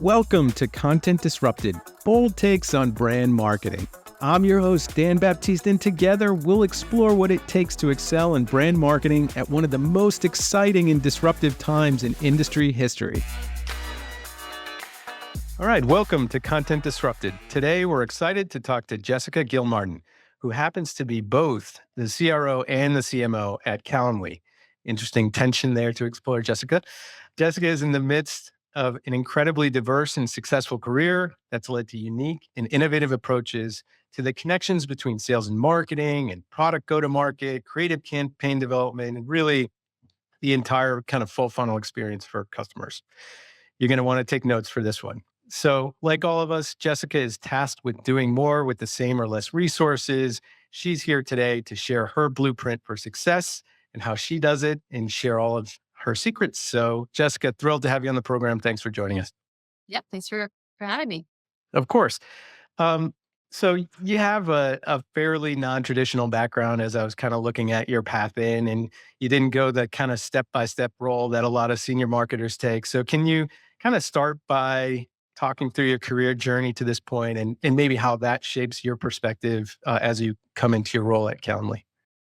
Welcome to Content Disrupted, bold takes on brand marketing. I'm your host, Dan Baptiste, and together we'll explore what it takes to excel in brand marketing at one of the most exciting and disruptive times in industry history. All right, welcome to Content Disrupted. Today, we're excited to talk to Jessica Gilmartin, who happens to be both the CRO and the CMO at Calendly. Interesting tension there to explore, Jessica. Jessica is in the midst of an incredibly diverse and successful career that's led to unique and innovative approaches to the connections between sales and marketing and product go-to-market, creative campaign development, and really the entire kind of full funnel experience for customers. You're going to want to take notes for this one. So, like all of us, Jessica is tasked with doing more with the same or less resources. She's here today to share her blueprint for success and how she does it and share all of her secrets. So, Jessica, thrilled to have you on the program. Thanks for joining us. Yep. Thanks for having me. Of course. Um, so you have a fairly non-traditional background as I was kind of looking at your path in, and you didn't go the kind of step-by-step role that a lot of senior marketers take. So can you kind of start by talking through your career journey to this point and maybe how that shapes your perspective as you come into your role at Calendly?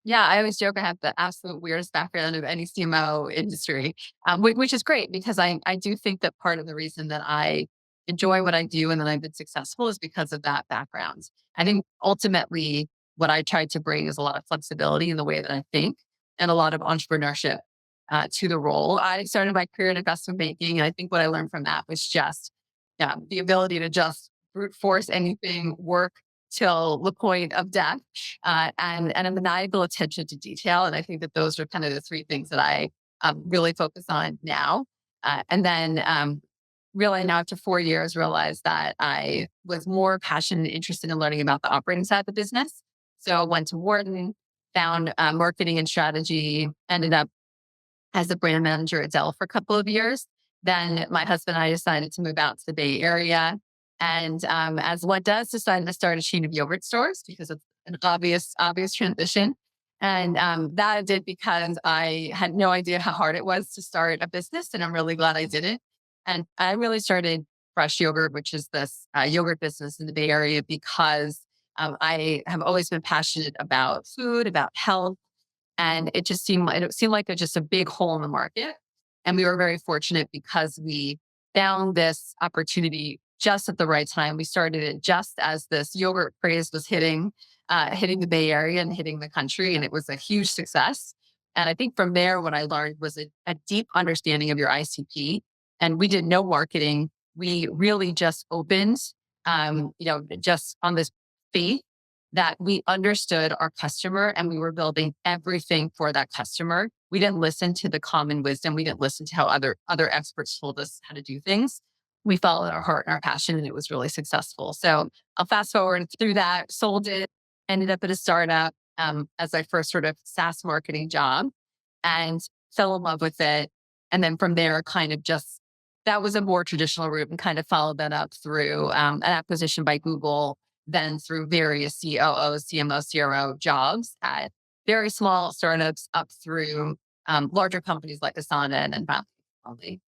Yeah, I always joke I have the absolute weirdest background of any CMO industry, which is great because I do think that part of the reason that I enjoy what I do and that I've been successful is because of that background. I think ultimately what I tried to bring is a lot of flexibility in the way that I think and a lot of entrepreneurship to the role. I started my career in investment banking, and I think what I learned from that was just the ability to just brute force anything, work till the point of death, and a maniacal attention to detail. And I think that those are kind of the three things that I really focus on now. And then really now after 4 years, realized that I was more passionate and interested in learning about the operating side of the business. So I went to Wharton, found marketing and strategy, ended up as a brand manager at Dell for a couple of years. Then my husband and I decided to move out to the Bay Area. And as one does, decided to start a chain of yogurt stores because it's an obvious transition. And that I did because I had no idea how hard it was to start a business. And I'm really glad I did it. And I really started Fresh Yogurt, which is this yogurt business in the Bay Area, because I have always been passionate about food, about health, and it seemed like just a big hole in the market. And we were very fortunate because we found this opportunity just at the right time. We started it just as this yogurt craze was hitting the Bay Area and hitting the country, and it was a huge success. And I think from there, what I learned was a deep understanding of your ICP. And we did no marketing. We really just opened, just on this faith that we understood our customer and we were building everything for that customer. We didn't listen to the common wisdom. We didn't listen to how other experts told us how to do things. We followed our heart and our passion, and it was really successful. So I'll fast forward through that, sold it, ended up at a startup as my first sort of SaaS marketing job, and fell in love with it. And then from there, kind of just that was a more traditional route, and kind of followed that up through an acquisition by Google, then through various COO, CMO, CRO jobs at very small startups up through larger companies like Asana and finally.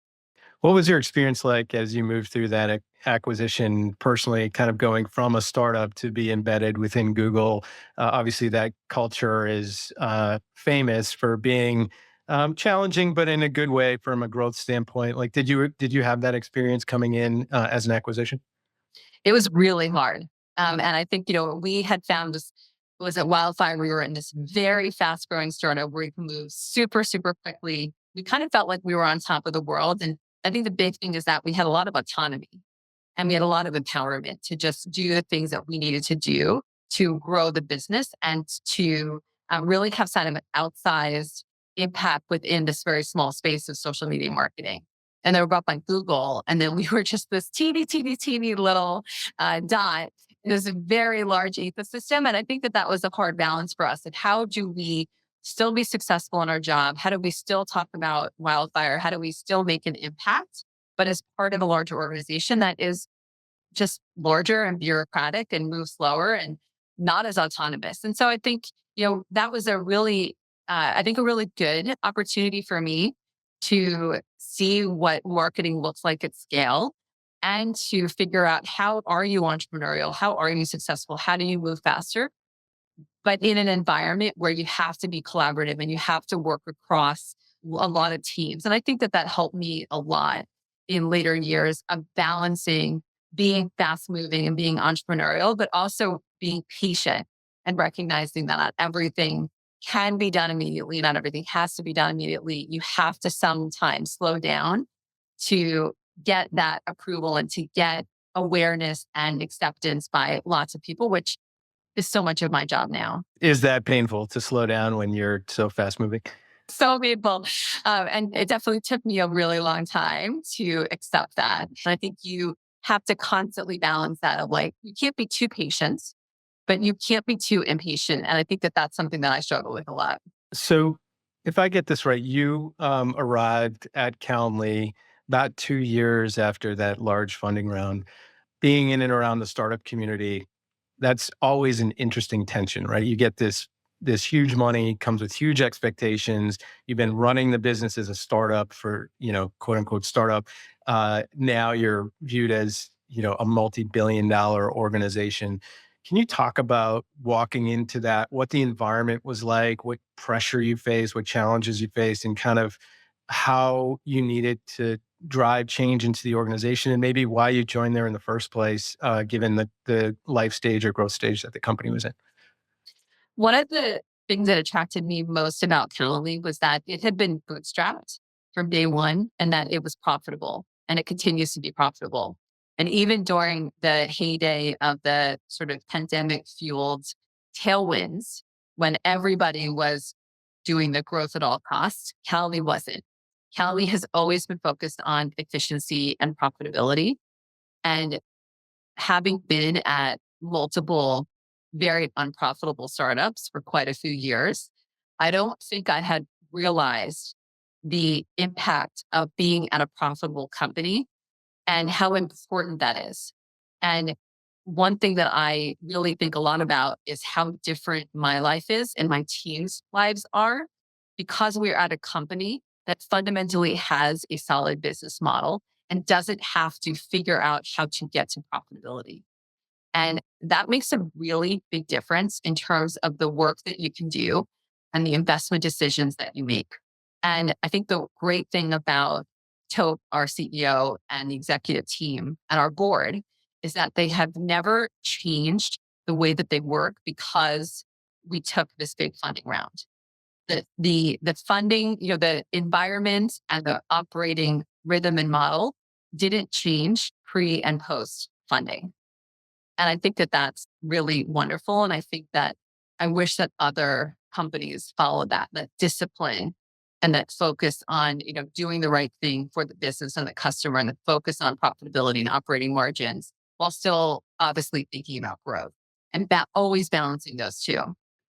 What was your experience like as you moved through that acquisition personally, kind of going from a startup to be embedded within Google? Obviously, that culture is famous for being challenging, but in a good way from a growth standpoint. Like, did you have that experience coming in as an acquisition? It was really hard. And I think, we had found this was at Wildfire. We were in this very fast growing startup where we can move super, super quickly. We kind of felt like we were on top of the world. And I think the big thing is that we had a lot of autonomy and we had a lot of empowerment to just do the things that we needed to do to grow the business and to really have kind of an outsized impact within this very small space of social media marketing. And they were brought by Google. And then we were just this teeny little dot. It was a very large ecosystem. And I think that that was a hard balance for us. And how do we still be successful in our job? How do we still talk about wildfire? How do we still make an impact, but as part of a larger organization that is just larger and bureaucratic and moves slower and not as autonomous? And so I think, that was a really good opportunity for me to see what marketing looks like at scale. and to figure out how are you entrepreneurial? How are you successful? How do you move faster? But in an environment where you have to be collaborative and you have to work across a lot of teams. And I think that that helped me a lot in later years of balancing being fast moving and being entrepreneurial, but also being patient and recognizing that not everything can be done immediately. Not everything has to be done immediately. You have to sometimes slow down to get that approval and to get awareness and acceptance by lots of people, which is so much of my job now. Is that painful to slow down when you're so fast moving? So people, and it definitely took me a really long time to accept that. And I think you have to constantly balance that of like, you can't be too patient, but you can't be too impatient. And I think that that's something that I struggle with a lot. So, if I get this right, you arrived at Calendly about 2 years after that large funding round. Being in and around the startup community, that's always an interesting tension, right? You get this huge money, comes with huge expectations. You've been running the business as a startup for, quote unquote startup. Now you're viewed as, a multi-billion dollar organization. Can you talk about walking into that, what the environment was like, what pressure you faced, what challenges you faced, and kind of how you needed to drive change into the organization and maybe why you joined there in the first place, given the life stage or growth stage that the company was in? One of the things that attracted me most about Calendly was that it had been bootstrapped from day one and that it was profitable and it continues to be profitable. And even during the heyday of the sort of pandemic fueled tailwinds, when everybody was doing the growth at all costs, Calendly wasn't. Calendly has always been focused on efficiency and profitability. And having been at multiple very unprofitable startups for quite a few years, I don't think I had realized the impact of being at a profitable company and how important that is. And one thing that I really think a lot about is how different my life is and my team's lives are because we're at a company that fundamentally has a solid business model and doesn't have to figure out how to get to profitability. And that makes a really big difference in terms of the work that you can do and the investment decisions that you make. And I think the great thing about Tope, our CEO, and the executive team and our board is that they have never changed the way that they work because we took this big funding round. The funding, the environment and the operating rhythm and model didn't change pre and post funding. And I think that that's really wonderful. And I think that I wish that other companies follow that discipline and that focus on, doing the right thing for the business and the customer and the focus on profitability and operating margins while still obviously thinking about growth and always balancing those two.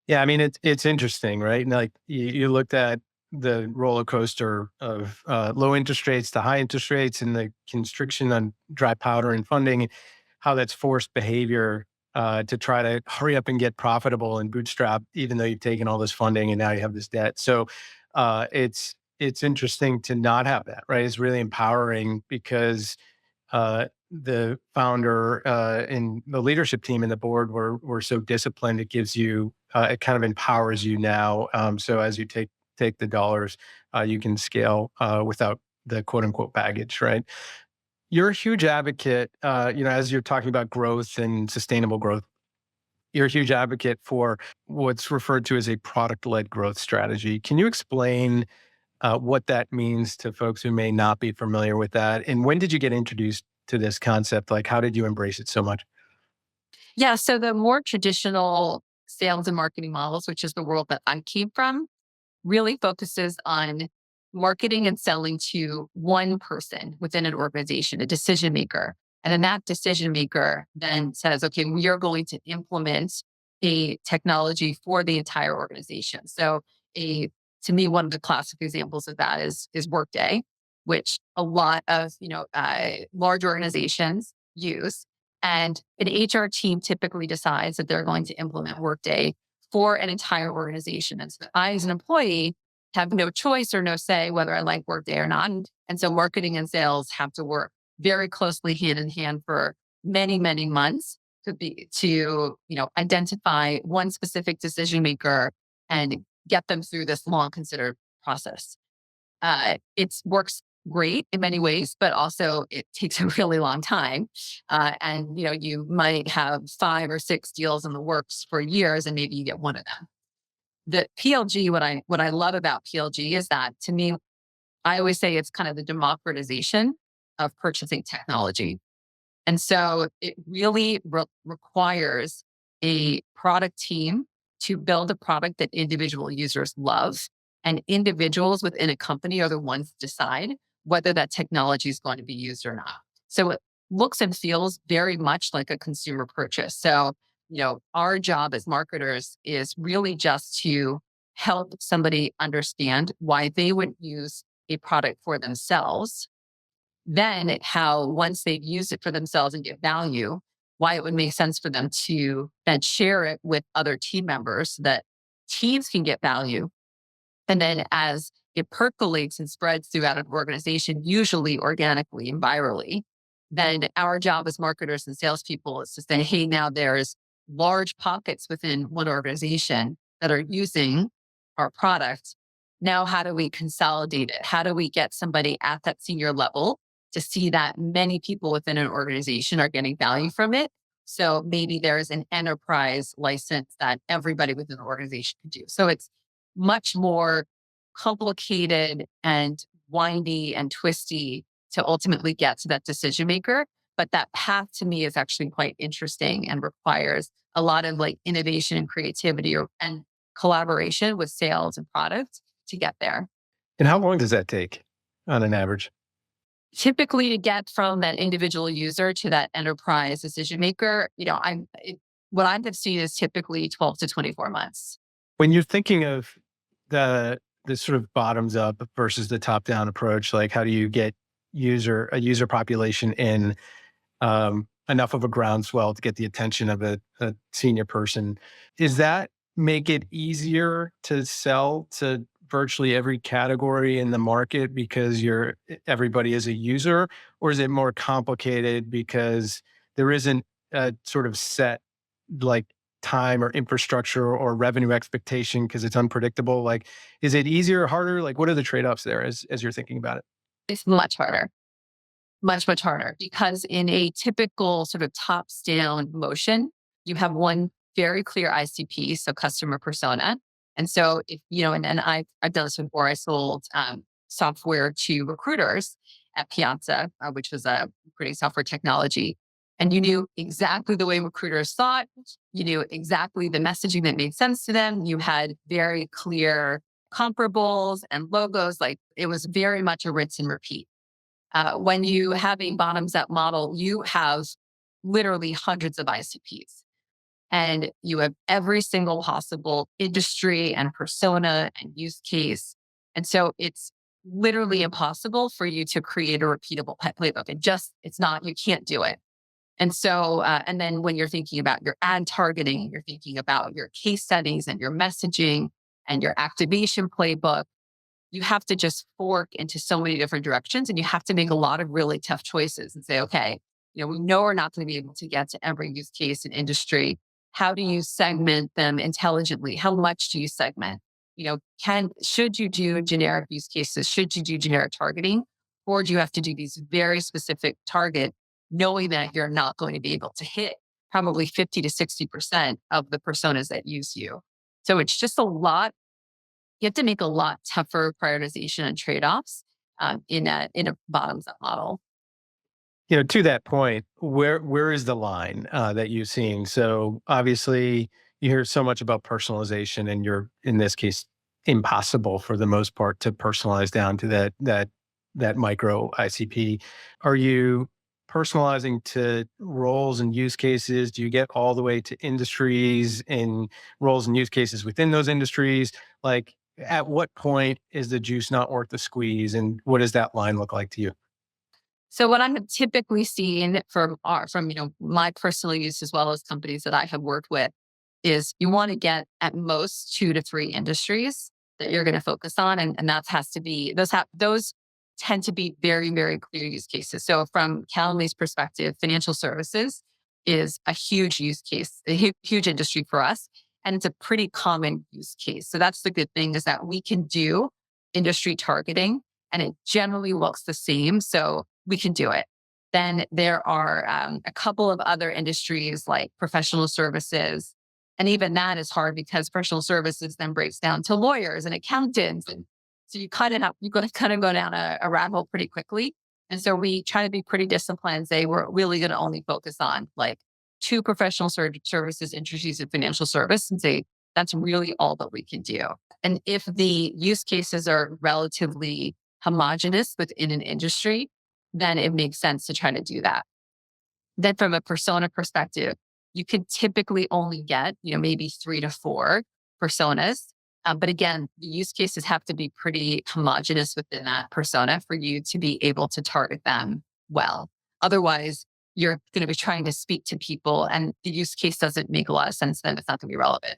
Yeah, I mean, it's interesting, right? And like you looked at the roller coaster of low interest rates to high interest rates and the constriction on dry powder and funding, how that's forced behavior to try to hurry up and get profitable and bootstrap, even though you've taken all this funding and now you have this debt. So it's interesting to not have that, right? It's really empowering because the founder and the leadership team and the board were so disciplined. It gives you it kind of empowers you now. So as you take the dollars, you can scale without the quote unquote baggage, right? You're a huge advocate, as you're talking about growth and sustainable growth. You're a huge advocate for what's referred to as a product-led growth strategy. Can you explain what that means to folks who may not be familiar with that? And when did you get introduced to this concept? Like, how did you embrace it so much? Yeah. So the more traditional sales and marketing models, which is the world that I came from, really focuses on marketing and selling to one person within an organization, a decision maker. And then that decision maker then says, okay, we are going to implement a technology for the entire organization. So a to me, one of the classic examples of that is Workday, which a lot of large organizations use. And an HR team typically decides that they're going to implement Workday for an entire organization. And so I, as an employee, have no choice or no say whether I like Workday or not. And so marketing and sales have to work very closely hand in hand for many, many months identify one specific decision maker and get them through this long considered process. It works great in many ways, but also it takes a really long time. And you might have 5 or 6 deals in the works for years, and maybe you get one of them. The PLG, what I love about PLG is that, to me, I always say it's kind of the democratization of purchasing technology. And so it really requires a product team to build a product that individual users love. And individuals within a company are the ones to decide whether that technology is going to be used or not. So it looks and feels very much like a consumer purchase. So, our job as marketers is really just to help somebody understand why they would use a product for themselves, then how, once they've used it for themselves and get value, why it would make sense for them to then share it with other team members so that teams can get value. And then as it percolates and spreads throughout an organization, usually organically and virally, then our job as marketers and salespeople is to say, hey, now there's large pockets within one organization that are using our product. Now, how do we consolidate it? How do we get somebody at that senior level to see that many people within an organization are getting value from it? So maybe there's an enterprise license that everybody within the organization can do. So it's much more complicated and windy and twisty to ultimately get to that decision maker. But that path, to me, is actually quite interesting and requires a lot of like innovation and creativity and collaboration with sales and product to get there. And how long does that take on an average? Typically, to get from that individual user to that enterprise decision maker, what I have seen is typically 12 to 24 months. When you're thinking of the sort of bottoms up versus the top down approach, like how do you get a user population in enough of a groundswell to get the attention of a senior person? Does that make it easier to sell to virtually every category in the market because everybody is a user, or is it more complicated because there isn't a sort of set like time or infrastructure or revenue expectation because it's unpredictable? Like, is it easier or harder? Like, what are the trade-offs there as you're thinking about it? It's much harder. Much, much harder, because in a typical sort of tops down motion, you have one very clear ICP, so customer persona. And so if, and I've done this before. I sold software to recruiters at Piazza, which was a recruiting software technology. And you knew exactly the way recruiters thought. You knew exactly the messaging that made sense to them. You had very clear comparables and logos. Like, it was very much a rinse and repeat. When you have a bottoms up model, you have literally hundreds of ICPs, and you have every single possible industry and persona and use case. And so it's literally impossible for you to create a repeatable playbook. It's not, you can't do it. And so, and then when you're thinking about your ad targeting, you're thinking about your case studies and your messaging and your activation playbook, you have to just fork into so many different directions, and you have to make a lot of really tough choices and say, okay, we know we're not going to be able to get to every use case and industry. How do you segment them intelligently? How much do you segment? Should you do generic use cases? Should you do generic targeting? Or do you have to do these very specific target, knowing that you're not going to be able to hit probably 50 to 60% of the personas that use you? So it's just a lot. You have to make a lot tougher prioritization and trade-offs in a bottoms up model. To that point, where is the line that you're seeing? So obviously, you hear so much about personalization, and you're in this case impossible for the most part to personalize down to that micro ICP. Are you personalizing to roles and use cases? Do you get all the way to industries and roles and use cases within those industries? Like, at what point is the juice not worth the squeeze, and what does that line look like to you? So what I'm typically seeing from my personal use as well as companies that I have worked with is you want to get at most 2 to 3 industries that you're going to focus on, and that has to be those tend to be very, very clear use cases. So from Calendly's perspective, financial services is a huge use case, a huge industry for us. And it's a pretty common use case. So that's the good thing is that we can do industry targeting and it generally looks the same. So we can do it. Then there are a couple of other industries like professional services. And even that is hard because professional services then breaks down to lawyers and accountants. And so you got to kind of go down a rabbit hole pretty quickly. And so we try to be pretty disciplined, say we're really going to only focus on like two professional services industries in financial service and say that's really all that we can do. And if the use cases are relatively homogenous within an industry, then it makes sense to try to do that. Then from a persona perspective, you can typically only get, maybe 3 to 4 personas. But again, the use cases have to be pretty homogenous within that persona for you to be able to target them well. Otherwise, you're going to be trying to speak to people and the use case doesn't make a lot of sense, then it's not going to be relevant.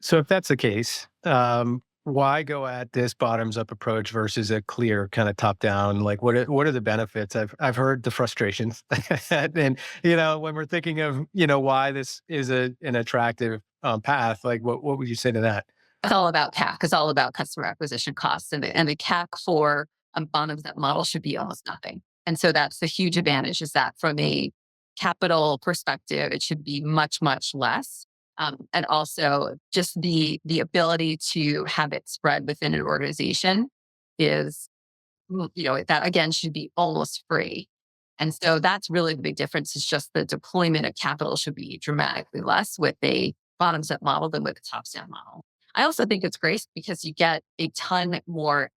So if that's the case, why go at this bottoms up approach versus a clear kind of top down? Like, what are the benefits? I've heard the frustrations, and when we're thinking of why this is an attractive path, like what would you say to that? It's all about CAC. It's all about customer acquisition costs, and the CAC for a bottoms up model should be almost nothing. And so that's the huge advantage is that from a capital perspective, it should be much, much less. And also just the ability to have it spread within an organization is, that again should be almost free. And so that's really the big difference is just the deployment of capital should be dramatically less with a bottoms up model than with a tops down model. I also think it's great because you get a ton more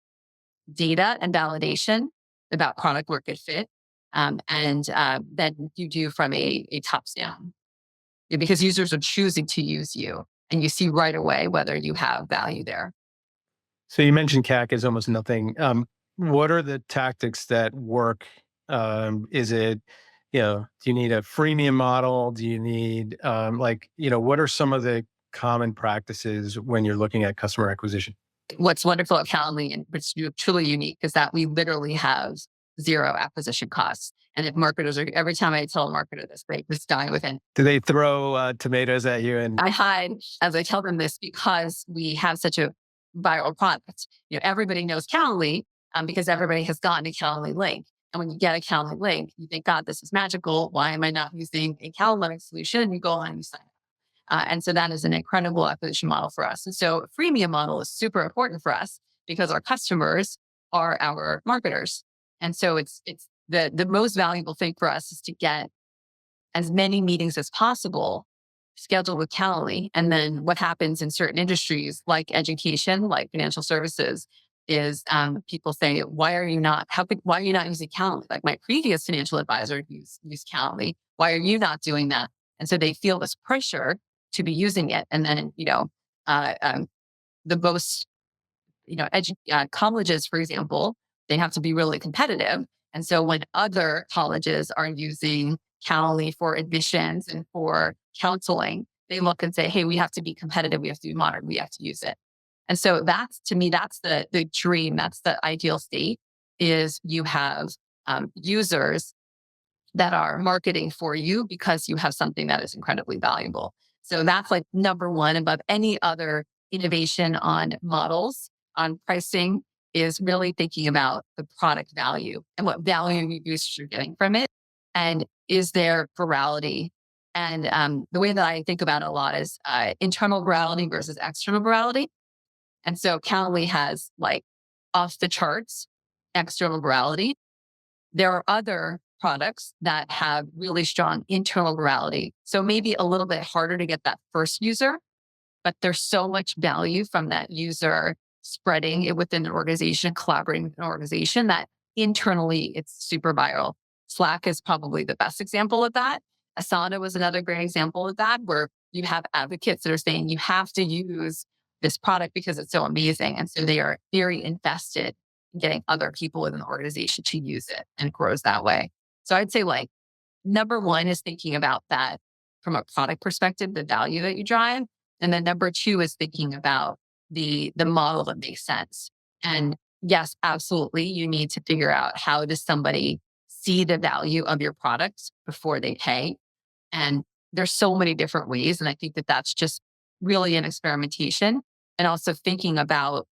data and validation about product market fit than you do from a tops down. Yeah, because users are choosing to use you and you see right away whether you have value there. So you mentioned CAC is almost nothing. What are the tactics that work? Is it, do you need a freemium model? Do you need, what are some of the common practices when you're looking at customer acquisition? What's wonderful at Calendly and what's truly unique is that we literally have zero acquisition costs. And if marketers are, every time I tell a marketer this, they just die within. Do they throw tomatoes at you? And I hide as I tell them this because we have such a viral product. Everybody knows Calendly because everybody has gotten a Calendly link. And when you get a Calendly link, you think, God, this is magical. Why am I not using a Calendly solution? And you go on and you sign up. And so that is an incredible acquisition model for us. And so a freemium model is super important for us because our customers are our marketers. And so it's the most valuable thing for us is to get as many meetings as possible scheduled with Calendly. And then what happens in certain industries like education, like financial services, is people say, why are you not using Calendly? Like my previous financial advisor used Calendly. Why are you not doing that? And so they feel this pressure to be using it. And then, uh, um, the most, colleges, for example, they have to be really competitive. And so when other colleges are using Calendly for admissions and for counseling, they look and say, hey, we have to be competitive. We have to be modern. We have to use it. And so that's, to me, that's the dream. That's the ideal state is you have users that are marketing for you because you have something that is incredibly valuable. So that's like number one above any other innovation on models, on pricing is really thinking about the product value and what value your users are getting from it. And is there virality? And the way that I think about it a lot is internal virality versus external virality. And so Calendly has like off the charts external virality. There are other products that have really strong internal virality. So maybe a little bit harder to get that first user, but there's so much value from that user spreading it within an organization, collaborating with an organization that internally it's super viral. Slack is probably the best example of that. Asana was another great example of that, where you have advocates that are saying you have to use this product because it's so amazing. And so they are very invested in getting other people within the organization to use it and it grows that way. So I'd say like number one is thinking about that from a product perspective, the value that you drive. And then number two is thinking about the model that makes sense. And yes, absolutely. You need to figure out, how does somebody see the value of your product before they pay? And there's so many different ways. And I think that that's just really an experimentation, and also thinking about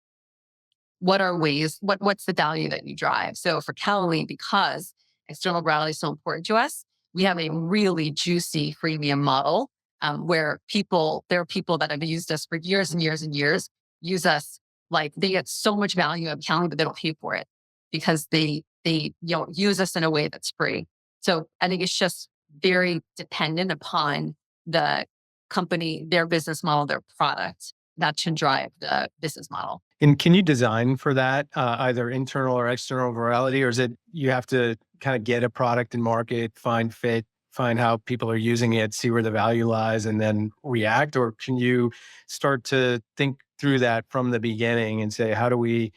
what's the value that you drive. So for Calendly, because external virality is so important to us, we have a really juicy freemium model, where there are people that have used us for years and years and years, use us, like they get so much value of Calendly, but they don't pay for it because they use us in a way that's free. So I think it's just very dependent upon the company, their business model, their product, that should drive the business model. And can you design for that, either internal or external virality, or is it you have to kind of get a product in market, find fit, find how people are using it, see where the value lies, and then react? Or can you start to think through that from the beginning and say, how do we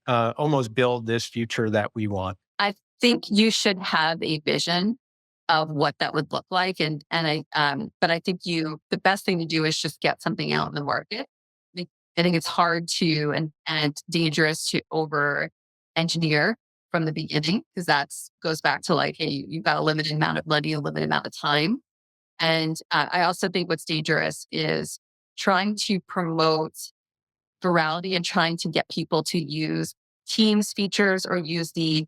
almost build this future that we want? I think you should have a vision of what that would look like. But I think the best thing to do is just get something out in the market. I think it's hard to, and dangerous to over engineer from the beginning, because that's goes back to like, hey, you've got a limited amount of money, a limited amount of time. And I also think what's dangerous is trying to promote virality and trying to get people to use Teams features, or use the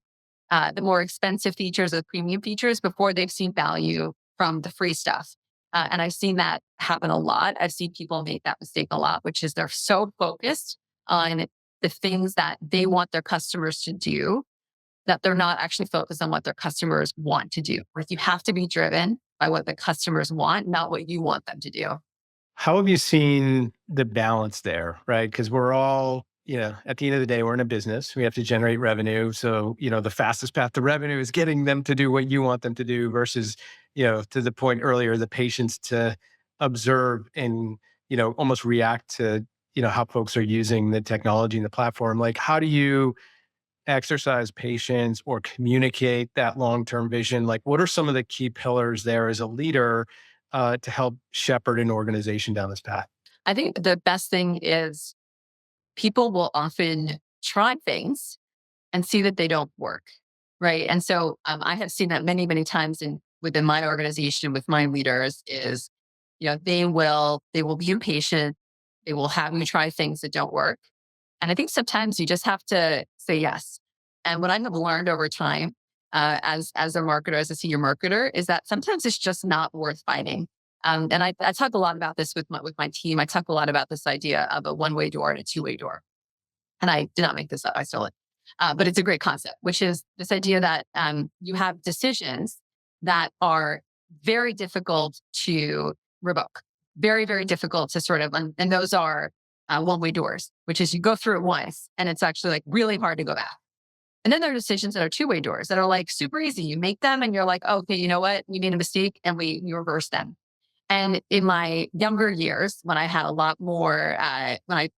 more expensive features or premium features before they've seen value from the free stuff. And I've seen that happen a lot. I've seen people make that mistake a lot, which is they're so focused on the things that they want their customers to do, that they're not actually focused on what their customers want to do. Like, you have to be driven by what the customers want, not what you want them to do. How have you seen the balance there, right? Because we're all, at the end of the day, we're in a business. We have to generate revenue. So, the fastest path to revenue is getting them to do what you want them to do versus, to the point earlier, the patience to observe and, almost react to, how folks are using the technology and the platform. Like, how do you exercise patience or communicate that long-term vision? Like, what are some of the key pillars there as a leader to help shepherd an organization down this path? I think the best thing is, people will often try things and see that they don't work. Right. And so I have seen that many, many times within my organization with my leaders is, they will be impatient. They will have you try things that don't work. And I think sometimes you just have to say yes. And what I have learned over time, as a marketer, as a senior marketer, is that sometimes it's just not worth fighting. And I talk a lot about this with my team. I talk a lot about this idea of a one-way door and a two-way door. And I did not make this up. I stole it. But it's a great concept, which is this idea that you have decisions that are very difficult to revoke, very, very difficult to sort of, and those are one-way doors, which is you go through it once and it's actually like really hard to go back. And then there are decisions that are two-way doors that are like super easy. You make them and you're like, oh, okay, you know what? We made a mistake, and we reverse them. And in my younger years, when I had a lot more, when I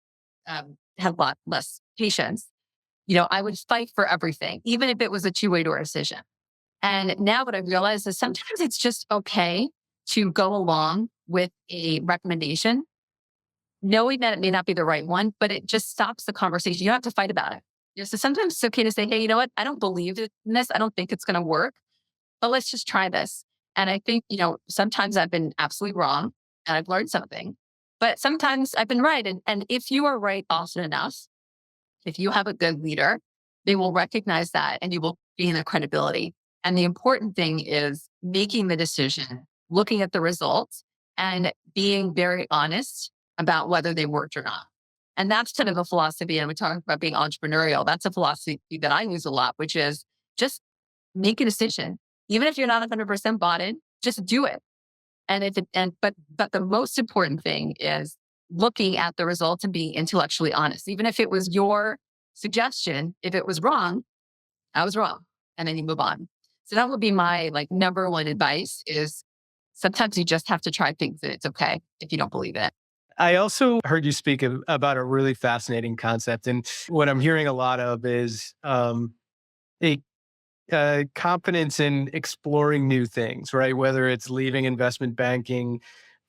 had a lot less patience, I would fight for everything, even if it was a two-way door decision. And now what I realize is sometimes it's just okay to go along with a recommendation, knowing that it may not be the right one, but it just stops the conversation. You don't have to fight about it. So sometimes it's okay to say, hey, you know what? I don't believe in this. I don't think it's going to work, but let's just try this. And I think, sometimes I've been absolutely wrong and I've learned something, but sometimes I've been right. And if you are right often enough, if you have a good leader, they will recognize that and you will gain their credibility. And the important thing is making the decision, looking at the results, and being very honest about whether they worked or not. And that's kind of a philosophy. And we talk about being entrepreneurial. That's a philosophy that I use a lot, which is just make a decision. Even if you're not 100% bought in, just do it. And if it, and but the most important thing is looking at the results and being intellectually honest. Even if it was your suggestion, if it was wrong, I was wrong. And then you move on. So that would be my like number one advice is, sometimes you just have to try things and it's okay if you don't believe it. I also heard you speak about a really fascinating concept. And what I'm hearing a lot of is a confidence in exploring new things, right? Whether it's leaving investment banking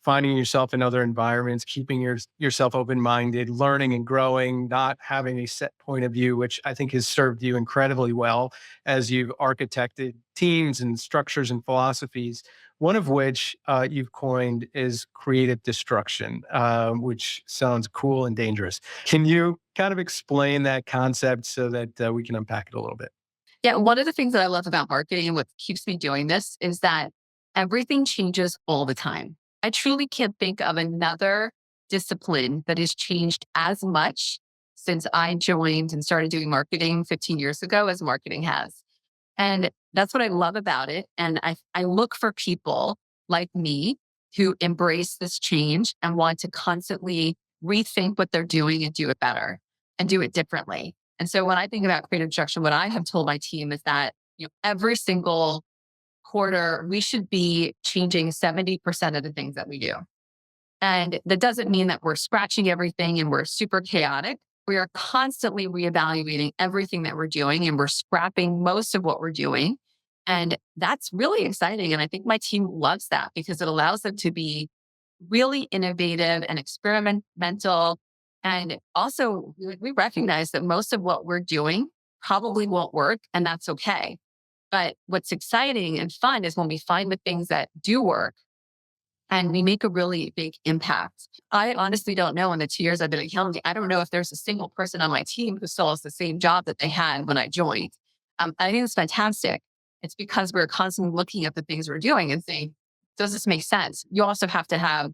finding yourself in other environments, keeping yourself open-minded, learning and growing, not having a set point of view, which I think has served you incredibly well as you've architected teams and structures and philosophies. One of which you've coined is creative destruction, which sounds cool and dangerous. Can you kind of explain that concept so that we can unpack it a little bit? Yeah, one of the things that I love about marketing and what keeps me doing this is that everything changes all the time. I truly can't think of another discipline that has changed as much since I joined and started doing marketing 15 years ago as marketing has. And that's what I love about it. And I look for people like me who embrace this change and want to constantly rethink what they're doing and do it better and do it differently. And so when I think about creative instruction, what I have told my team is that, every single quarter, we should be changing 70% of the things that we do. And that doesn't mean that we're scratching everything and we're super chaotic. We are constantly reevaluating everything that we're doing and we're scrapping most of what we're doing. And that's really exciting. And I think my team loves that because it allows them to be really innovative and experimental. And also, we recognize that most of what we're doing probably won't work, and that's okay. But what's exciting and fun is when we find the things that do work and we make a really big impact. I honestly don't know in the 2 years I've been at Calendly, I don't know if there's a single person on my team who still has the same job that they had when I joined. I think it's fantastic. It's because we're constantly looking at the things we're doing and saying, does this make sense? You also have to have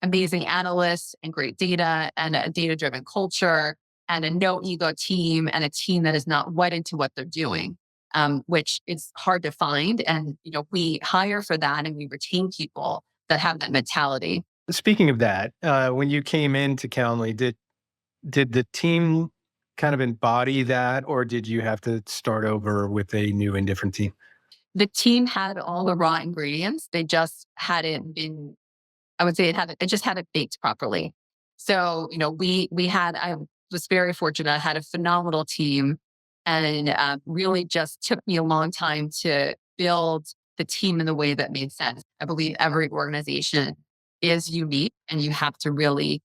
amazing analysts and great data and a data driven culture and a no ego team and a team that is not wedded to what they're doing, which is hard to find. And, we hire for that and we retain people that have that mentality. Speaking of that, when you came into Calendly, did the team kind of embody that, or did you have to start over with a new and different team? The team had all the raw ingredients. They just hadn't been, I would say it just hadn't baked properly. So, I was very fortunate. I had a phenomenal team and really just took me a long time to build the team in the way that made sense. I believe every organization is unique and you have to really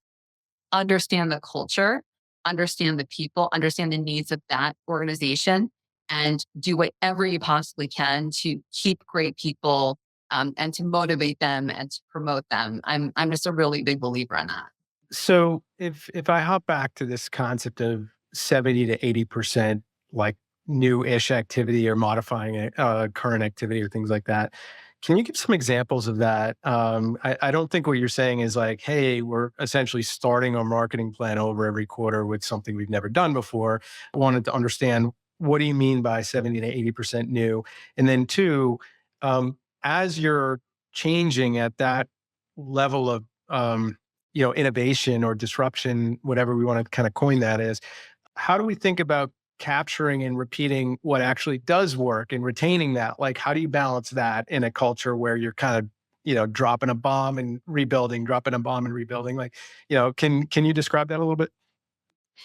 understand the culture, understand the people, understand the needs of that organization, and do whatever you possibly can to keep great people and to motivate them and to promote them. I'm just a really big believer in that. So if I hop back to this concept of 70 to 80% like new-ish activity or modifying current activity or things like that, can you give some examples of that? I don't think what you're saying is like, hey, we're essentially starting our marketing plan over every quarter with something we've never done before. I wanted to understand, what do you mean by 70 to 80% new? And then two, as you're changing at that level of innovation or disruption, whatever we want to kind of coin that is, how do we think about capturing and repeating what actually does work and retaining that? Like, how do you balance that in a culture where you're kind of, dropping a bomb and rebuilding, dropping a bomb and rebuilding? Like, can you describe that a little bit?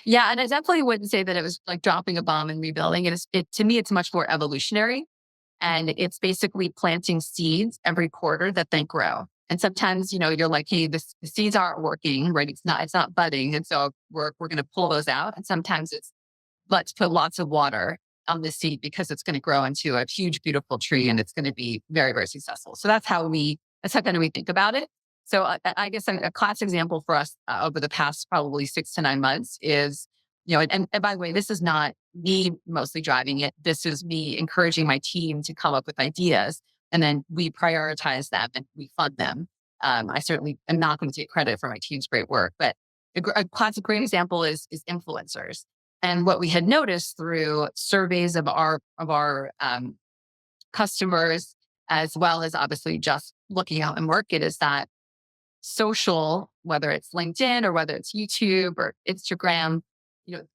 Yeah, and I definitely wouldn't say that it was like dropping a bomb and rebuilding. It to me, it's much more evolutionary. And it's basically planting seeds every quarter that then grow. And sometimes, you're like, hey, the seeds aren't working, right? It's not budding. And so we're going to pull those out. And sometimes it's, let's put lots of water on the seed because it's going to grow into a huge, beautiful tree and it's going to be very, very successful. So that's how kind of we think about it. So I guess a class example for us over the past probably 6 to 9 months is, and by the way, this is not me mostly driving it. This is me encouraging my team to come up with ideas and then we prioritize them and we fund them. I certainly am not going to take credit for my team's great work, but a classic great example is influencers. And what we had noticed through surveys of our customers, as well as obviously just looking out in market, is that social, whether it's LinkedIn or whether it's YouTube or Instagram,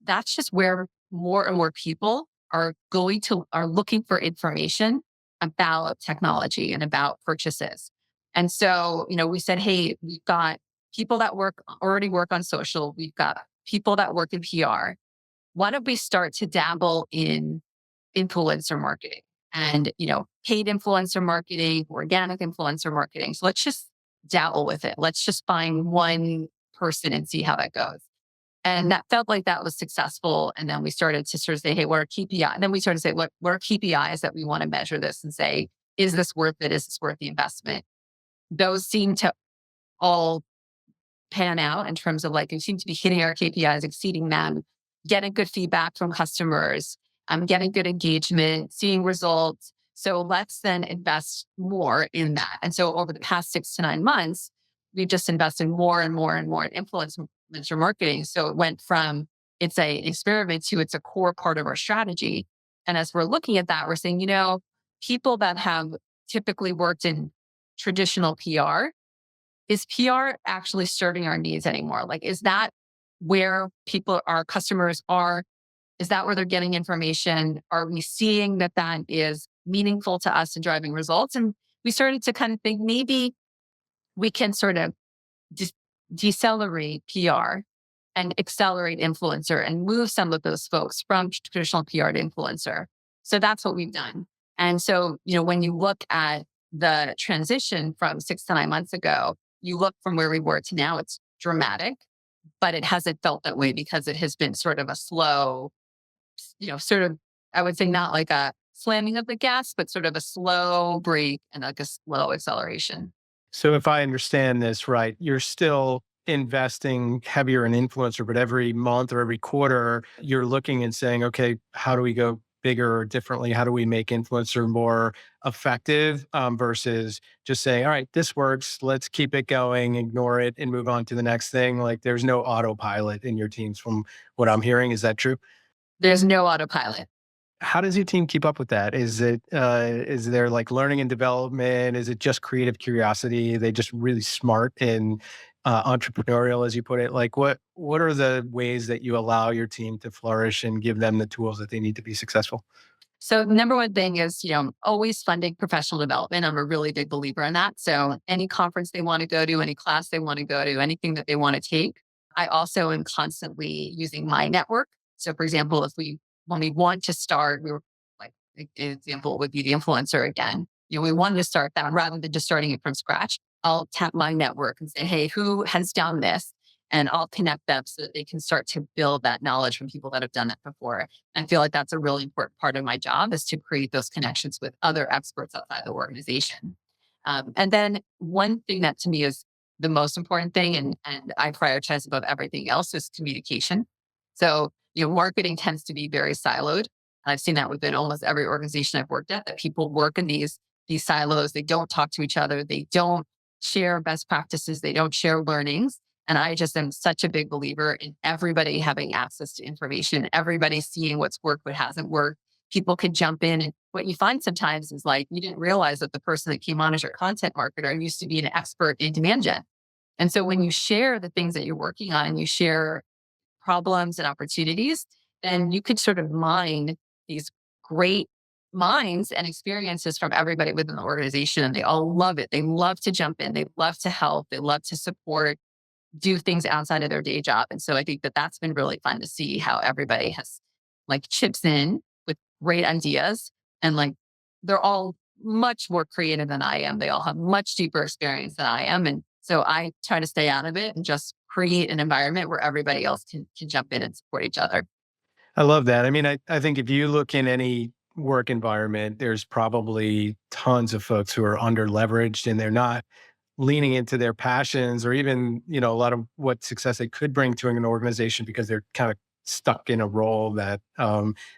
that's just where more and more people are looking for information about technology and about purchases. And so, we said, hey, we've got people that already work on social. We've got people that work in PR. Why don't we start to dabble in influencer marketing and, paid influencer marketing, organic influencer marketing? So let's just dabble with it. Let's just find one person and see how that goes. And that felt like that was successful. And then we started to sort of say, hey, what are KPIs? And then we started to say, what are KPIs that we want to measure this and say, is this worth it? Is this worth the investment? Those seem to all pan out in terms of like, we seem to be hitting our KPIs, exceeding them, getting good feedback from customers, getting good engagement, seeing results. So let's then invest more in that. And so over the past 6 to 9 months, we've just invested more and more and more in influencer marketing. So it went from it's a experiment to it's a core part of our strategy. And as we're looking at that, we're saying, people that have typically worked in traditional PR, is PR actually serving our needs anymore? Like, is that where our customers are? Is that where they're getting information? Are we seeing that that is meaningful to us and driving results? And we started to kind of think maybe we can sort of de- decelerate PR and accelerate influencer and move some of those folks from traditional PR to influencer. So that's what we've done. And so, when you look at the transition from 6 to 9 months ago, you look from where we were to now, it's dramatic, but it hasn't felt that way because it has been sort of a slow, sort of, I would say not like a slamming of the gas, but sort of a slow break and like a slow acceleration. So if I understand this right, you're still investing heavier in influencer, but every month or every quarter, you're looking and saying, okay, how do we go bigger or differently? How do we make influencer more effective versus just saying, all right, this works. Let's keep it going, ignore it, and move on to the next thing. Like there's no autopilot in your teams from what I'm hearing. Is that true? There's no autopilot. How does your team keep up with that? Is there like learning and development? Is it just creative curiosity? Are they just really smart and entrepreneurial, as you put it? Like what are the ways that you allow your team to flourish and give them the tools that they need to be successful? So number one thing is, always funding professional development. I'm a really big believer in that. So any conference they want to go to, any class they want to go to, anything that they want to take. I also am constantly using my network. So for example, when we want to start, we were like, an example would be the influencer again. We wanted to start that rather than just starting it from scratch. I'll tap my network and say, hey, who has done this? And I'll connect them so that they can start to build that knowledge from people that have done it before. I feel like that's a really important part of my job is to create those connections with other experts outside the organization. And then one thing that to me is the most important thing and I prioritize above everything else is communication. So, marketing tends to be very siloed. I've seen that within almost every organization I've worked at, that people work in these silos. They don't talk to each other. They don't share best practices. They don't share learnings. And I just am such a big believer in everybody having access to information, everybody seeing what's worked, what hasn't worked. People can jump in. And what you find sometimes is like, you didn't realize that the person that came on as your content marketer used to be an expert in demand gen. And so when you share the things that you're working on and you share problems and opportunities, then you could sort of mine these great minds and experiences from everybody within the organization. And they all love it. They love to jump in. They love to help. They love to support, do things outside of their day job. And so I think that that's been really fun to see how everybody has like chips in with great ideas and like they're all much more creative than I am. They all have much deeper experience than I am. And so I try to stay out of it and just create an environment where everybody else can jump in and support each other. I love that. I mean, I think if you look in any work environment, there's probably tons of folks who are under leveraged and they're not leaning into their passions or even, a lot of what success they could bring to an organization because they're kind of stuck in a role that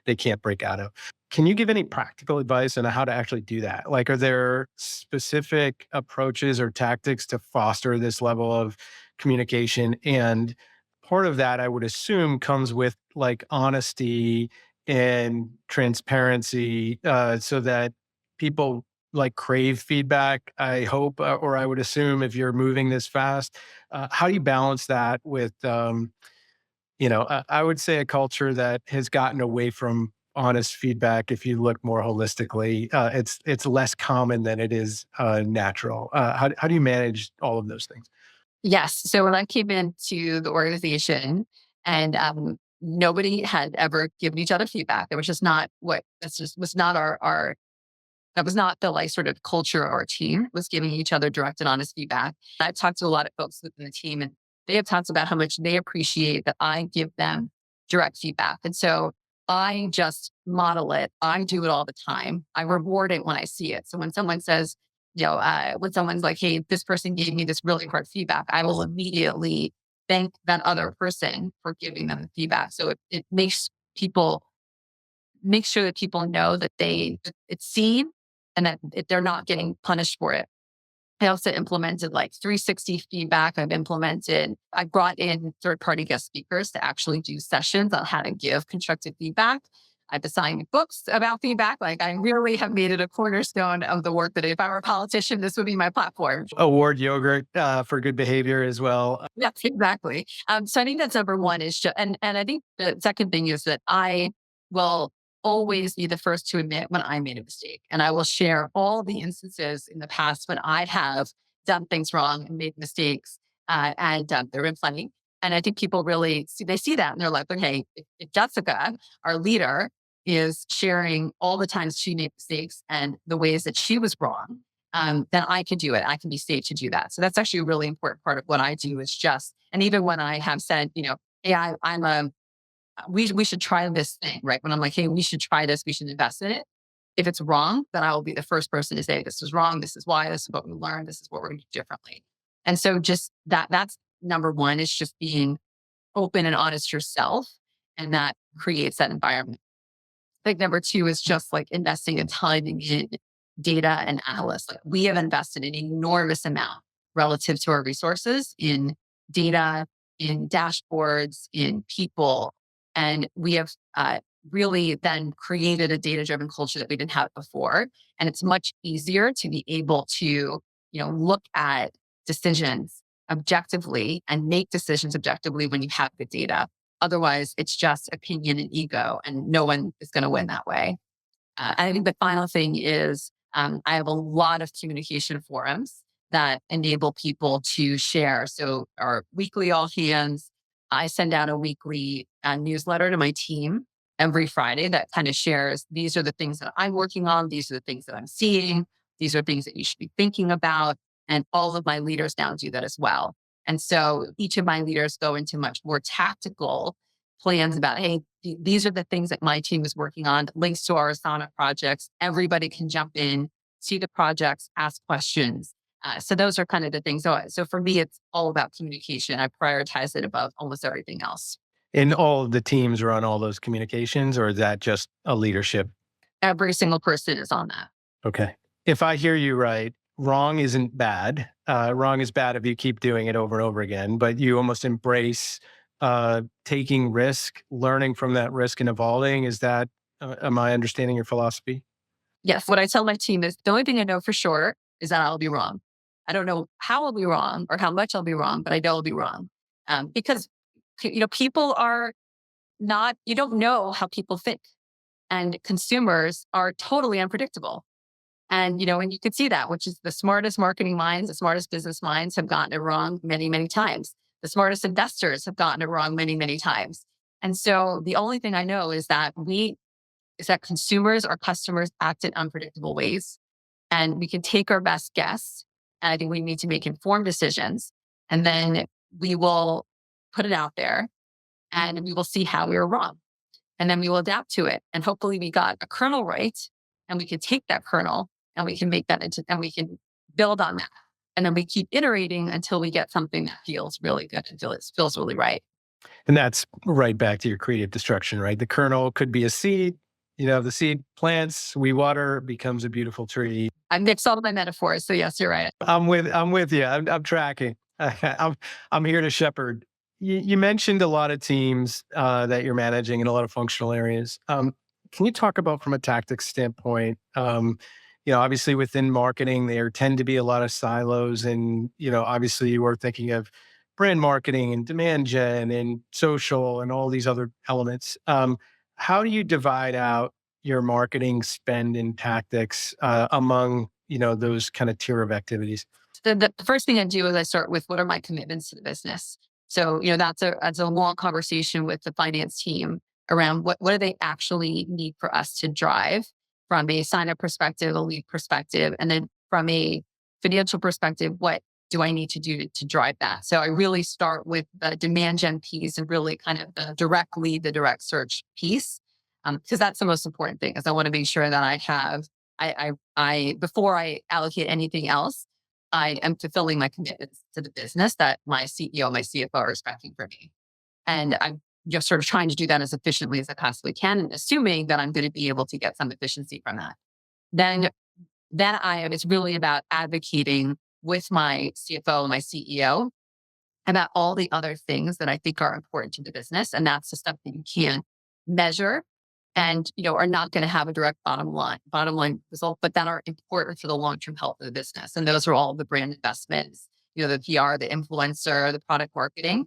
they can't break out of. Can you give any practical advice on how to actually do that? Like, are there specific approaches or tactics to foster this level of communication? And part of that, I would assume, comes with like honesty and transparency so that people like crave feedback, I hope, or I would assume if you're moving this fast. How do you balance that with, I would say a culture that has gotten away from honest feedback. If you look more holistically, it's less common than it is natural. How do you manage all of those things? Yes. So when I came into the organization and nobody had ever given each other feedback, it was just not what, that's just was not our That was not the like sort of culture or team was giving each other direct and honest feedback. I've talked to a lot of folks within the team, and they have talked about how much they appreciate that I give them direct feedback. And so I just model it. I do it all the time. I reward it when I see it. So when someone says, when someone's like, hey, this person gave me this really hard feedback, I will immediately thank that other person for giving them the feedback. So it makes people make sure that people know that it's seen and that they're not getting punished for it. I also implemented like 360 feedback. I brought in third party guest speakers to actually do sessions on how to give constructive feedback. I've assigned books about feedback. Like I really have made it a cornerstone of the work that if I were a politician, this would be my platform. Award yogurt for good behavior as well. Yes, exactly. So I think that's number one is just, and I think the second thing is that I will always be the first to admit when I made a mistake. And I will share all the instances in the past when I have done things wrong and made mistakes. And there have been plenty. And I think people really they see that and they're like, okay, if Jessica, our leader, is sharing all the times she made mistakes and the ways that she was wrong, then I can do it. I can be safe to do that. So that's actually a really important part of what I do is just, and even when I have said, hey, we should try this thing, right? When I'm like, hey, we should try this, we should invest in it. If it's wrong, then I will be the first person to say, this is wrong. This is why, this is what we learned. This is what we're going to do differently. And so just that's number one is just being open and honest yourself. And that creates that environment. I think number two is just like investing in time in data and analysts. Like we have invested an enormous amount relative to our resources in data, in dashboards, in people. And we have really then created a data driven culture that we didn't have before. And it's much easier to be able to, look at decisions objectively and make decisions objectively when you have the data. Otherwise, it's just opinion and ego, and no one is going to win that way. I think the final thing is I have a lot of communication forums that enable people to share. So, our weekly all hands, I send out a weekly newsletter to my team every Friday that kind of shares these are the things that I'm working on, these are the things that I'm seeing, these are things that you should be thinking about. And all of my leaders now do that as well. And so each of my leaders go into much more tactical plans about, hey, these are the things that my team is working on, links to our Asana projects. Everybody can jump in, see the projects, ask questions. So those are kind of the things. So for me, it's all about communication. I prioritize it above almost everything else. And all of the teams are on all those communications, or is that just a leadership? Every single person is on that. Okay. If I hear you right, wrong isn't bad. Wrong is bad if you keep doing it over and over again, but you almost embrace taking risk, learning from that risk and evolving. Is that, am I understanding your philosophy? Yes. What I tell my team is the only thing I know for sure is that I'll be wrong. I don't know how I'll be wrong or how much I'll be wrong, but I know I'll be wrong. Because, people are not, you don't know how people think. And consumers are totally unpredictable. And you could see that, which is the smartest marketing minds, the smartest business minds have gotten it wrong many, many times. The smartest investors have gotten it wrong many, many times. And so the only thing I know is that consumers or customers act in unpredictable ways. And we can take our best guess. And I think we need to make informed decisions. And then we will put it out there and we will see how we were wrong. And then we will adapt to it. And hopefully we got a kernel right. And we can take that kernel and we can make that into, and we can build on that. And then we keep iterating until we get something that feels really good, until it feels really right. And that's right back to your creative destruction, right? The kernel could be a seed. The seed plants, we water, becomes a beautiful tree. I mixed all of my metaphors. So yes, you're right. I'm with you. I'm tracking. I'm here to shepherd. You mentioned a lot of teams that you're managing in a lot of functional areas. Can you talk about from a tactics standpoint? Obviously within marketing, there tend to be a lot of silos, and obviously you are thinking of brand marketing and demand gen and social and all these other elements. How do you divide out your marketing spend and tactics among those kind of tier of activities? The first thing I do is I start with what are my commitments to the business. So that's a long conversation with the finance team around what do they actually need for us to drive, from a sign up perspective, a lead perspective, and then from a financial perspective, what do I need to do to drive that? So I really start with the demand gen piece and really kind of the direct lead, the direct search piece, because that's the most important thing. Is I want to make sure that I have, before I allocate anything else, I am fulfilling my commitments to the business that my CEO, my CFO are expecting from me. And I'm just sort of trying to do that as efficiently as I possibly can, and assuming that I'm going to be able to get some efficiency from that. Then, it's really about advocating with my CFO and my CEO about all the other things that I think are important to the business. And that's the stuff that you can't measure and, are not going to have a direct bottom line result, but that are important for the long-term health of the business. And those are all the brand investments, the PR, the influencer, the product marketing.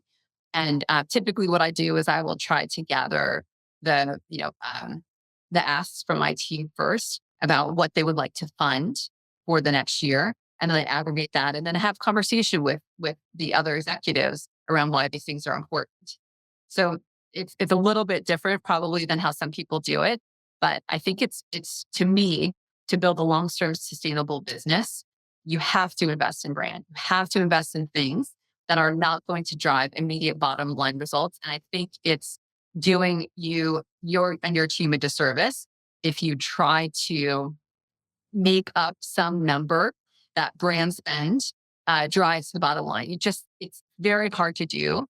And typically, what I do is I will try to gather the, the asks from my team first about what they would like to fund for the next year, and then I aggregate that, and then have conversation with the other executives around why these things are important. So it's a little bit different probably than how some people do it, but I think it's to me, to build a long term sustainable business, you have to invest in brand. You have to invest in things that are not going to drive immediate bottom line results. And I think it's doing your team a disservice if you try to make up some number that brand spend drives the bottom line. It's very hard to do.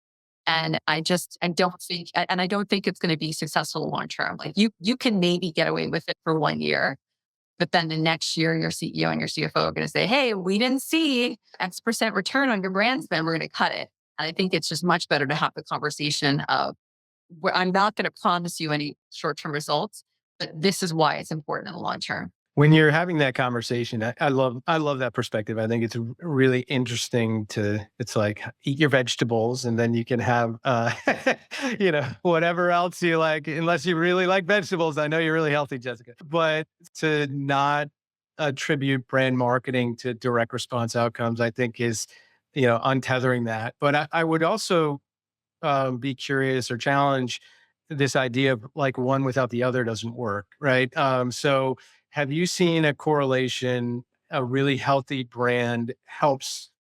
And I don't think it's going to be successful long term. Like you can maybe get away with it for 1 year, but then the next year, your CEO and your CFO are going to say, "Hey, we didn't see X% return on your brand spend. We're going to cut it." And I think it's just much better to have the conversation of, where I'm not going to promise you any short term results, but this is why it's important in the long term. When you're having that conversation, I love that perspective. I think it's really interesting to it's like eat your vegetables and then you can have whatever else you like, unless you really like vegetables. I know you're really healthy, Jessica. But to not attribute brand marketing to direct response outcomes, I think is, untethering that. But I would also be curious or challenge this idea of like one without the other doesn't work, right? So, have you seen a correlation? A really healthy brand helps,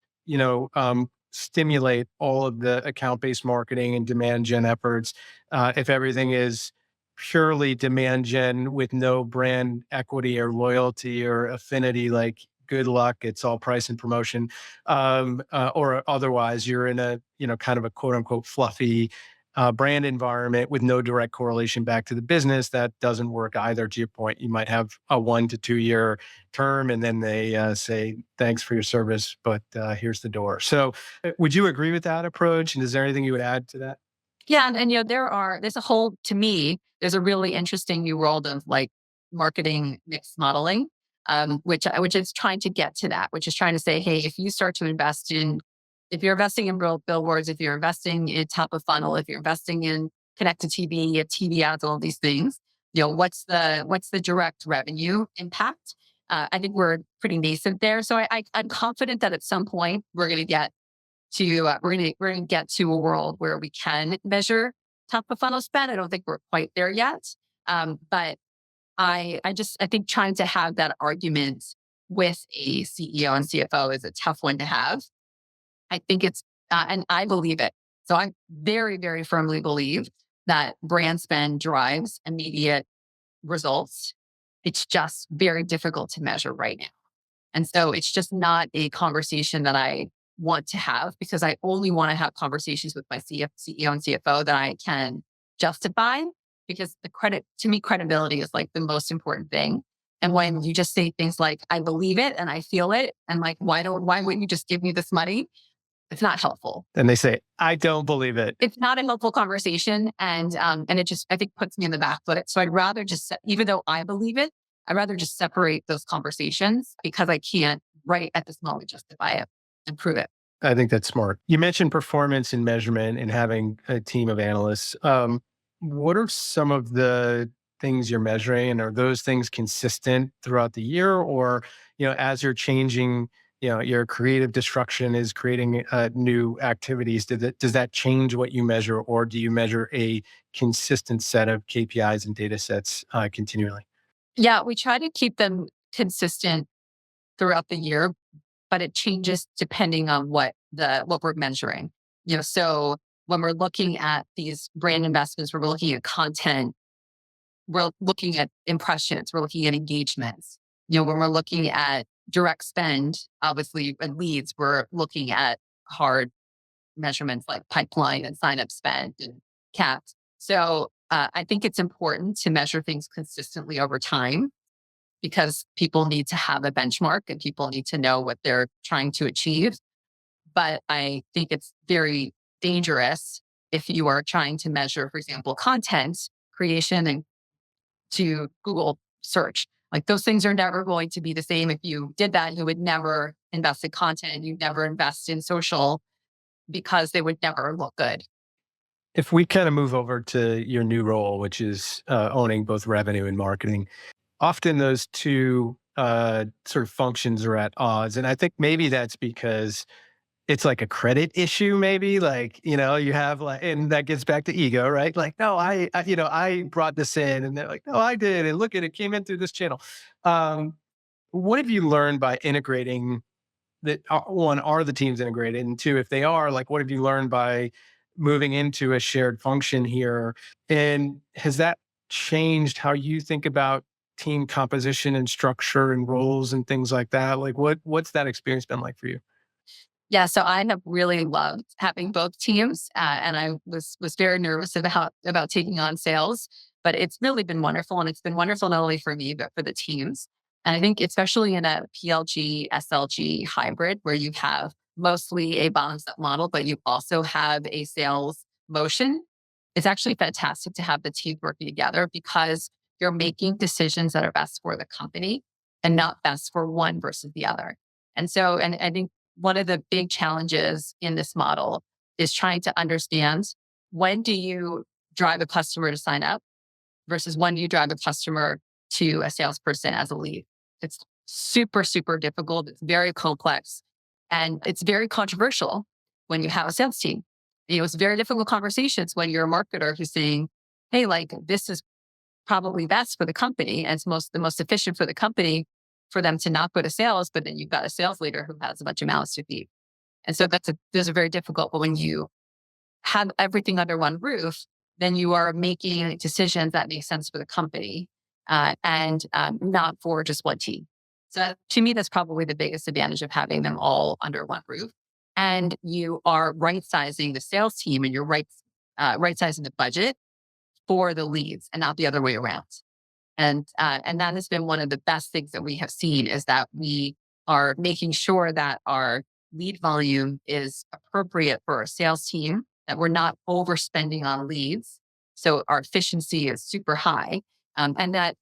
stimulate all of the account based marketing and demand gen efforts. If everything is purely demand gen with no brand equity or loyalty or affinity, like good luck, it's all price and promotion, or otherwise you're in a kind of a quote unquote fluffy brand environment with no direct correlation back to the business. That doesn't work either. To your point, you might have a 1 to 2 year term and then they say thanks for your service, but here's the door. So would you agree with that approach, and is there anything you would add to that? Yeah, and there's a whole to me, there's a really interesting new world of like marketing mix modeling, which is trying to get to that, which is trying to say, hey, if you start to invest in, if you're investing in real billboards, if you're investing in top of funnel, if you're investing in connected TV, TV ads, all these things, what's the direct revenue impact? I think we're pretty nascent there, so I'm confident that at some point we're going to get to a world where we can measure top of funnel spend. I don't think we're quite there yet. But I think trying to have that argument with a CEO and CFO is a tough one to have. I think and I believe it. So I very, very firmly believe that brand spend drives immediate results. It's just very difficult to measure right now. And so it's just not a conversation that I want to have, because I only want to have conversations with my CEO and CFO that I can justify, because to me, credibility is like the most important thing. And when you just say things like, I believe it and I feel it, and like, why wouldn't you just give me this money? It's not helpful. And they say, I don't believe it. It's not a helpful conversation. And it just, I think, puts me in the back foot. So I'd rather even though I believe it, I'd rather just separate those conversations, because I can't right at this moment justify it and prove it. I think that's smart. You mentioned performance and measurement and having a team of analysts. What are some of the things you're measuring, and are those things consistent throughout the year, or as you're changing, your creative destruction is creating new activities? Does that change what you measure, or do you measure a consistent set of KPIs and data sets continually? Yeah, we try to keep them consistent throughout the year, but it changes depending on what we're measuring. So when we're looking at these brand investments, we're looking at content, we're looking at impressions, we're looking at engagements. When we're looking at direct spend, obviously, and leads, we're looking at hard measurements like pipeline and sign up spend and CAPs. So I think it's important to measure things consistently over time because people need to have a benchmark and people need to know what they're trying to achieve. But I think it's very dangerous if you are trying to measure, for example, content creation and to Google search. Like those things are never going to be the same. If you did that, you would never invest in content. You'd never invest in social because they would never look good. If we kind of move over to your new role, which is owning both revenue and marketing, often those two sort of functions are at odds. And I think maybe that's because it's like a credit issue, maybe like, you have like, and that gets back to ego, right? Like, no, I brought this in and they're like, no, I did. And look at it came in through this channel. Um, what have you learned by integrating that? One, are the teams integrated? And two, if they are, like, what have you learned by moving into a shared function here? And has that changed how you think about team composition and structure and roles and things like that? Like, what's that experience been like for you? Yeah, so I have really loved having both teams, and I was very nervous about taking on sales, but it's really been wonderful, and it's been wonderful not only for me but for the teams. And I think especially in a PLG SLG hybrid where you have mostly a bottoms up model, but you also have a sales motion, it's actually fantastic to have the teams working together because you're making decisions that are best for the company and not best for one versus the other. And I think one of the big challenges in this model is trying to understand when do you drive a customer to sign up versus when do you drive a customer to a salesperson as a lead. It's super, super difficult. It's very complex and it's very controversial when you have a sales team. It's very difficult conversations when you're a marketer who's saying, hey, like this is probably best for the company and it's the most efficient for the company for them to not go to sales, but then you've got a sales leader who has a bunch of mouths to feed. And so those are very difficult. But when you have everything under one roof, then you are making decisions that make sense for the company and not for just one team. So to me, that's probably the biggest advantage of having them all under one roof. And you are right sizing the sales team and you're right sizing the budget for the leads and not the other way around. And that has been one of the best things that we have seen is that we are making sure that our lead volume is appropriate for our sales team, that we're not overspending on leads. So our efficiency is super high. And that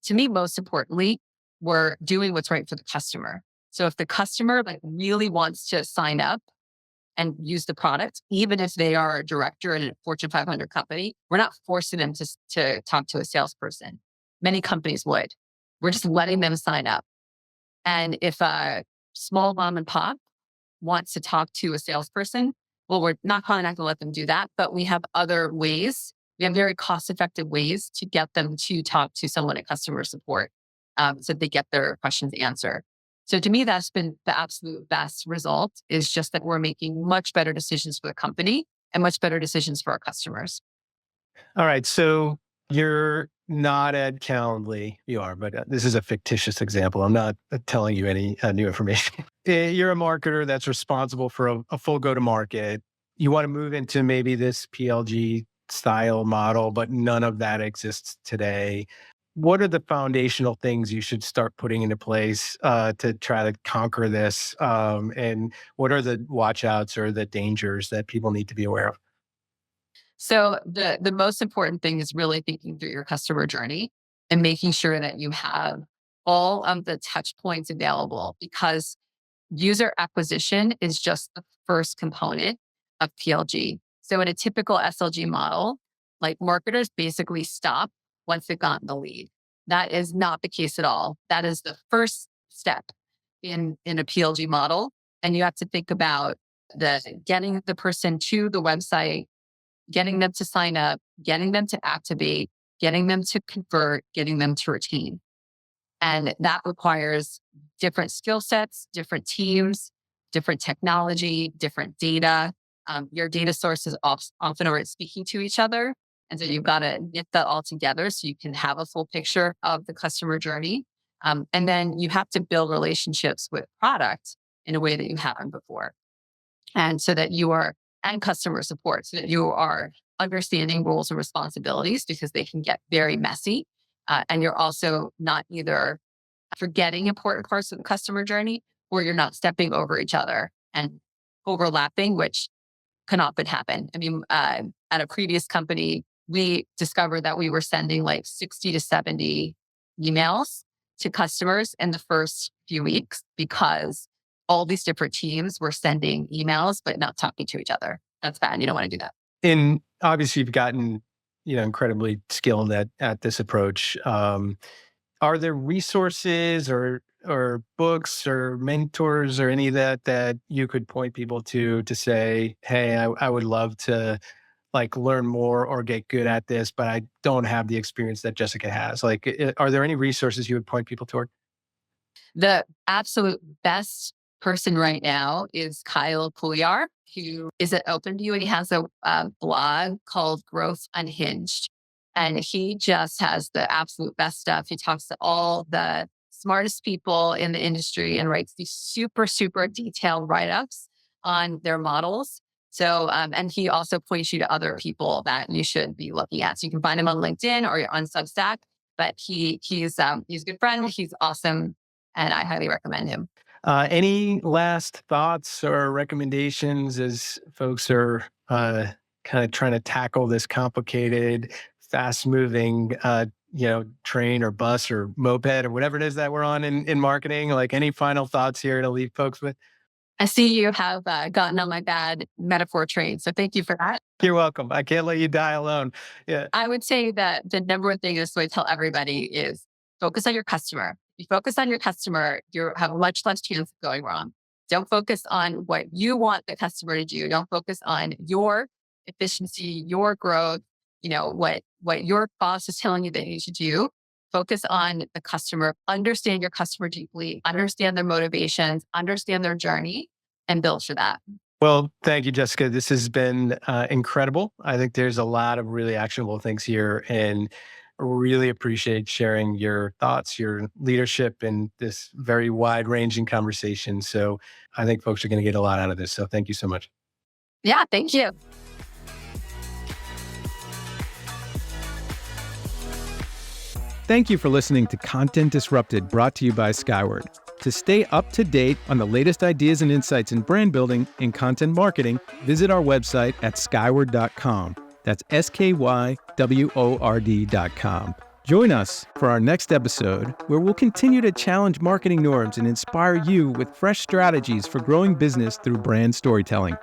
to me, most importantly, we're doing what's right for the customer. So if the customer like really wants to sign up and use the product, even if they are a director in a Fortune 500 company, we're not forcing them to talk to a salesperson. Many companies would. We're just letting them sign up. And if a small mom and pop wants to talk to a salesperson, well, we're not probably not going to let them do that, but we have other ways. We have very cost effective ways to get them to talk to someone at customer support so they get their questions answered. So to me, that's been the absolute best result is just that we're making much better decisions for the company and much better decisions for our customers. All right. So you're not at Calendly. You are, but this is a fictitious example. I'm not telling you any new information. You're a marketer that's responsible for a full go to market. You want to move into maybe this PLG style model, but none of that exists today. What are the foundational things you should start putting into place to try to conquer this? And what are the watch outs or the dangers that people need to be aware of? So the most important thing is really thinking through your customer journey and making sure that you have all of the touch points available because user acquisition is just the first component of PLG. So in a typical SLG model, like marketers basically stop once they've gotten the lead. That is not the case at all. That is the first step in a PLG model. And you have to think about the getting the person to the website, getting them to sign up, getting them to activate, getting them to convert, getting them to retain. And that requires different skill sets, different teams, different technology, different data. Your data sources often aren't speaking to each other. And so you've got to knit that all together so you can have a full picture of the customer journey. And then you have to build relationships with product in a way that you haven't before. And so that you are, and customer support, so that you are understanding roles and responsibilities because they can get very messy. And you're also not either forgetting important parts of the customer journey or you're not stepping over each other and overlapping, which can often happen. I mean, at a previous company, we discovered that we were sending like 60 to 70 emails to customers in the first few weeks because all these different teams were sending emails, but not talking to each other. That's bad. You don't want to do that. And obviously, you've gotten incredibly skilled at this approach. Are there resources or books or mentors or any of that you could point people to say, hey, I would love to like learn more or get good at this, but I don't have the experience that Jessica has. Like, are there any resources you would point people toward? The absolute best person right now is Kyle Couliar, who is at OpenView, and he has a blog called Growth Unhinged. And he just has the absolute best stuff. He talks to all the smartest people in the industry and writes these super, super detailed write ups on their models. So, and he also points you to other people that you should be looking at. So you can find him on LinkedIn or on Substack. But he's a good friend. He's awesome and I highly recommend him. Any last thoughts or recommendations as folks are kind of trying to tackle this complicated, fast moving, train or bus or moped or whatever it is that we're on in marketing? Like any final thoughts here to leave folks with? I see you have gotten on my bad metaphor train. So thank you for that. You're welcome. I can't let you die alone. Yeah. I would say that the number one thing is what I tell everybody is focus on your customer. If you focus on your customer, you have much less chance of going wrong. Don't focus on what you want the customer to do. Don't focus on your efficiency, your growth, what your boss is telling you that you should do. Focus on the customer, understand your customer deeply, understand their motivations, understand their journey, and build for that. Well, thank you, Jessica. This has been incredible. I think there's a lot of really actionable things here, and really appreciate sharing your thoughts, your leadership, and this very wide ranging conversation. So I think folks are going to get a lot out of this. So thank you so much. Yeah, thank you. Thank you for listening to Content Disrupted, brought to you by Skyward. To stay up to date on the latest ideas and insights in brand building and content marketing, visit our website at skyward.com. That's skyword.com. Join us for our next episode, where we'll continue to challenge marketing norms and inspire you with fresh strategies for growing business through brand storytelling.